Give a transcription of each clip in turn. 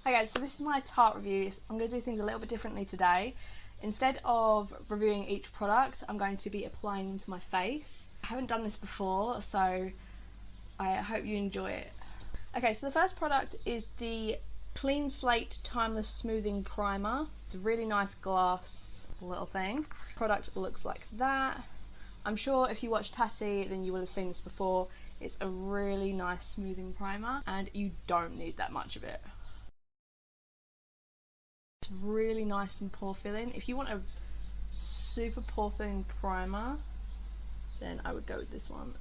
Okay, so this is my Tarte review. I'm going to do things a little bit differently today. Instead of reviewing each product, I'm going to be applying them to my face. I haven't done this before, so I hope you enjoy it. Okay, so the first product is the Clean Slate Timeless Smoothing Primer. It's a really nice glass little thing. The product looks like that. I'm sure if you watch Tarte, then you will have seen this before. It's a really nice smoothing primer, and you don't need that much of it. It's really nice and pore filling. If you want a super pore filling primer, then I would go with this one.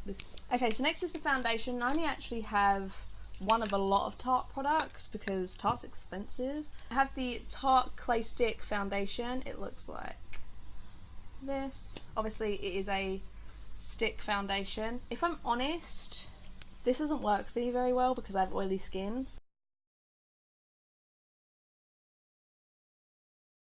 Okay, so next is the foundation. I only actually have one of a lot of Tarte products because Tarte's expensive. I have the Tarte Clay Stick Foundation. It looks like this. Obviously it is a stick foundation. If I'm honest, this doesn't work for me very well because I have oily skin.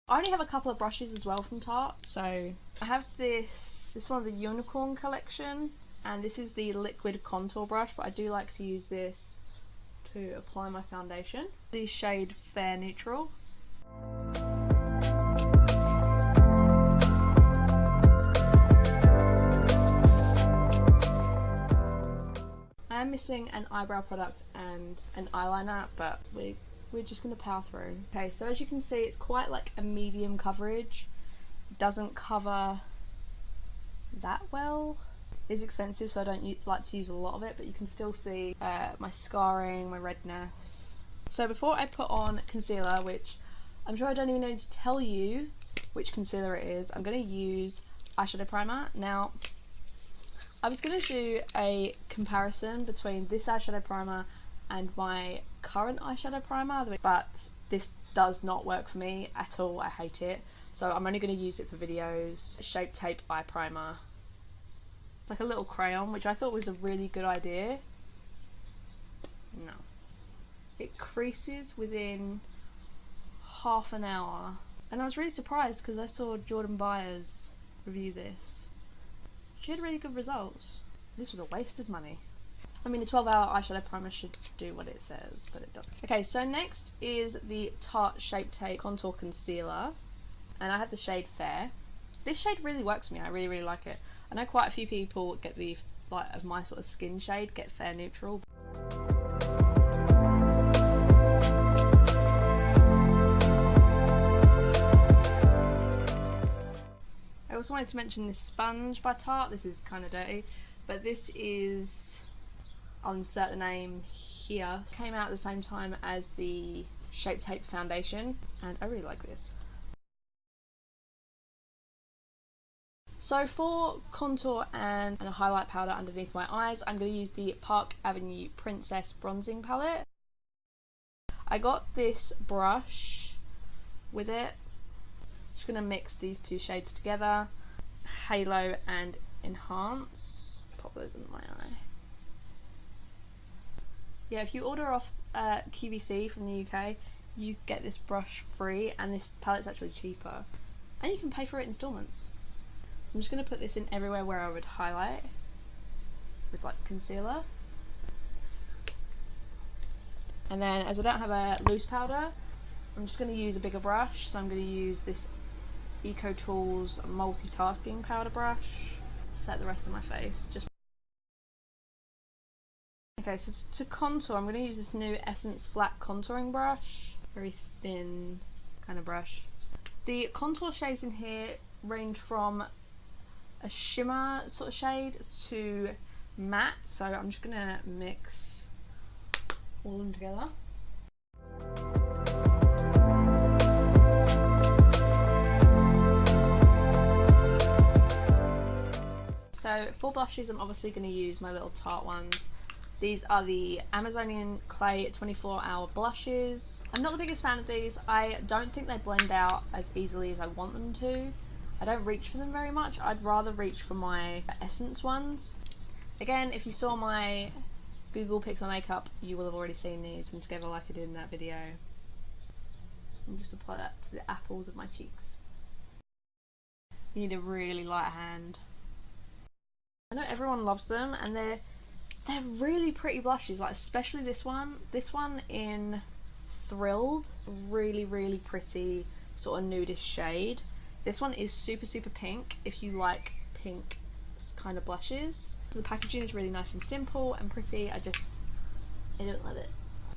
I only have a couple of brushes as well from Tarte, so I have this one, the Unicorn collection, and this is the liquid contour brush, but I do like to use this to apply my foundation. The shade Fair Neutral. I am missing an eyebrow product and an eyeliner, but we're just going to power through. Okay, so as you can see, it's quite like a medium coverage. It doesn't cover that well. It's expensive, so I don't like to use a lot of it, but you can still see my scarring, my redness. So before I put on concealer, which I'm sure I don't even need to tell you which concealer it is, I'm going to use eyeshadow primer. Now, I was going to do a comparison between this eyeshadow primer and my current eyeshadow primer, but this does not work for me at all. I hate it, so I'm only going to use it for videos. Shape Tape Eye Primer. It's like a little crayon, which I thought was a really good idea. No. It creases within half an hour, and I was really surprised because I saw Jordan Byers review this. She had really good results. This was a waste of money. I mean, a 12-hour eyeshadow primer should do what it says, but it doesn't. Okay, so next is the Tarte Shape Tape Contour Concealer, and I have the shade Fair. This shade really works for me. I really, really like it. I know quite a few people get the, like, of my sort of skin shade, get Fair Neutral. I also wanted to mention this sponge by Tarte. This is kind of dirty, but this is, I'll insert the name here. It came out at the same time as the Shape Tape Foundation, and I really like this. So for contour and a highlight powder underneath my eyes, I'm going to use the Park Avenue Princess Bronzing Palette. I got this brush with it. Just going to mix these two shades together, Halo and Enhance. Pop those in my eye. Yeah, if you order off QVC from the UK, you get this brush free, and this palette's actually cheaper. And you can pay for it in installments. So I'm just going to put this in everywhere where I would highlight with like concealer. And then, as I don't have a loose powder, I'm just going to use a bigger brush, so I'm going to use this Eco Tools multitasking powder brush. Set the rest of my face. Okay, so to contour, I'm going to use this new Essence flat contouring brush. Very thin kind of brush. The contour shades in here range from a shimmer sort of shade to matte, so I'm just going to mix all of them together. So for blushes, I'm obviously going to use my little Tarte ones. These are the Amazonian Clay 24-hour blushes. I'm not the biggest fan of these. I don't think they blend out as easily as I want them to. I don't reach for them very much. I'd rather reach for my Essence ones. Again, if you saw my Google Picks My Makeup, you will have already seen these and together like I did in that video. And just apply that to the apples of my cheeks. You need a really light hand. I know everyone loves them, and they're really pretty blushes, like especially this one. This one in Thrilled. Really pretty sort of nudish shade. This one is super pink if you like pink kind of blushes. So the packaging is really nice and simple and pretty. I don't love it.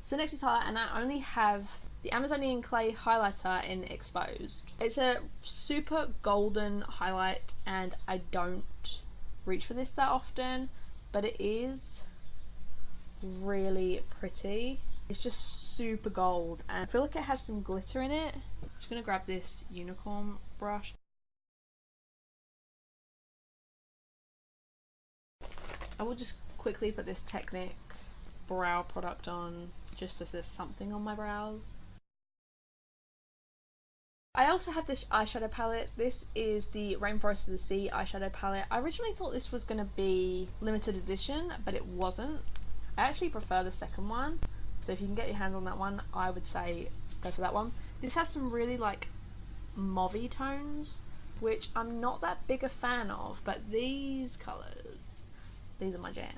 So next is highlight, and I only have the Amazonian Clay highlighter in Exposed. It's a super golden highlight and I don't reach for this that often, but it is really pretty. It's just super gold and I feel like it has some glitter in it. I'm just gonna grab this unicorn brush. I will just quickly put this Technic brow product on just as there's something on my brows. I also have this eyeshadow palette. This is the Rainforest of the Sea eyeshadow palette. I originally thought this was going to be limited edition, but it wasn't. I actually prefer the second one, so if you can get your hands on that one, I would say go for that one. This has some really like mauvey tones, which I'm not that big a fan of, but these colours, these are my jam.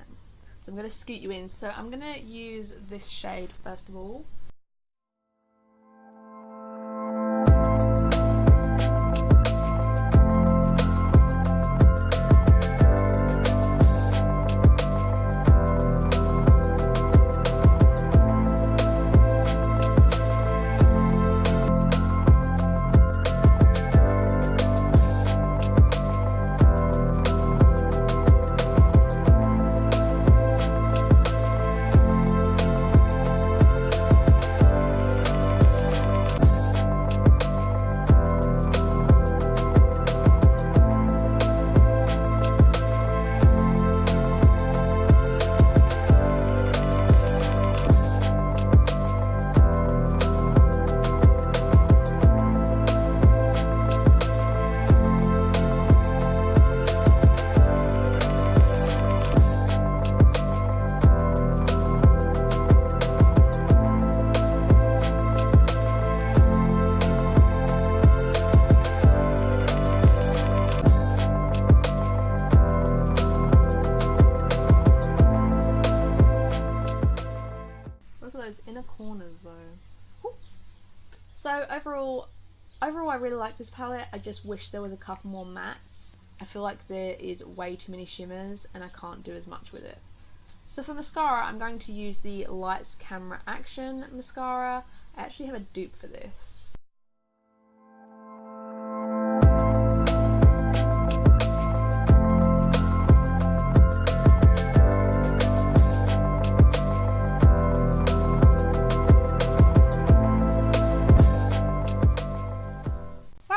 So I'm going to scoot you in. So I'm going to use this shade first of all. Inner corners though. Ooh. So overall I really like this palette. I just wish there was a couple more mattes. I feel like there is way too many shimmers and I can't do as much with it. So for mascara, I'm going to use the Lights Camera Action mascara. I actually have a dupe for this.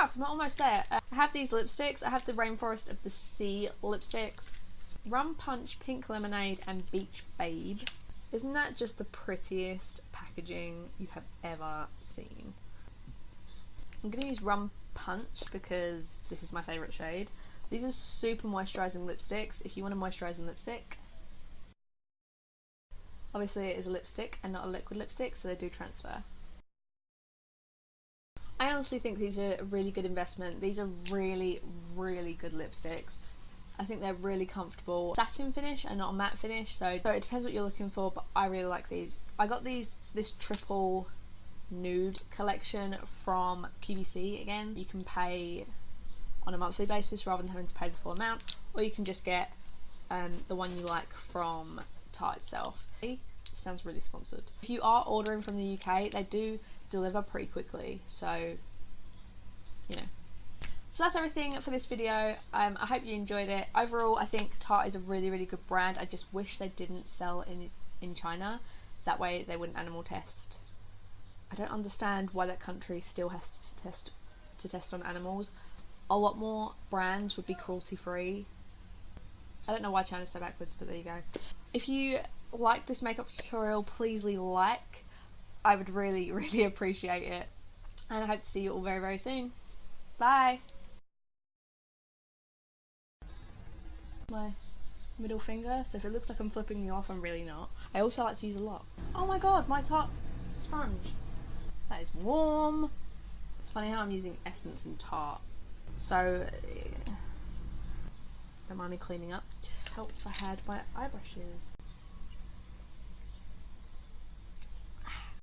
So I'm almost there. I have these lipsticks. I have the Rainforest of the Sea lipsticks, Rum Punch, Pink Lemonade and Beach Babe. Isn't that just the prettiest packaging you have ever seen? I'm going to use Rum Punch because this is my favourite shade. These are super moisturising lipsticks if you want a moisturising lipstick. Obviously it is a lipstick and not a liquid lipstick, so they do transfer. I honestly think these are a really good investment. These are really good lipsticks. I think they're really comfortable. Satin finish and not a matte finish, so it depends what you're looking for, but I really like these. I got this triple nude collection from QVC again. You can pay on a monthly basis rather than having to pay the full amount, or you can just get the one you like from Tarte itself. It sounds really sponsored. If you are ordering from the UK, they do deliver pretty quickly, so you know. So that's everything for this video. I hope you enjoyed it. Overall, I think Tarte is a really good brand. I just wish they didn't sell in China. That way they wouldn't animal test. I don't understand why that country still has to test on animals. A lot more brands would be cruelty free. I don't know why China's so backwards, but there you go. If you like this makeup tutorial, please leave a like. I would really appreciate it. And I hope to see you all very soon. Bye! My middle finger, so if it looks like I'm flipping you off, I'm really not. I also like to use a lot. Oh my god, my top sponge. That is warm. It's funny how I'm using Essence and Tarte. So, don't mind me cleaning up. Help if I had my eye brushes.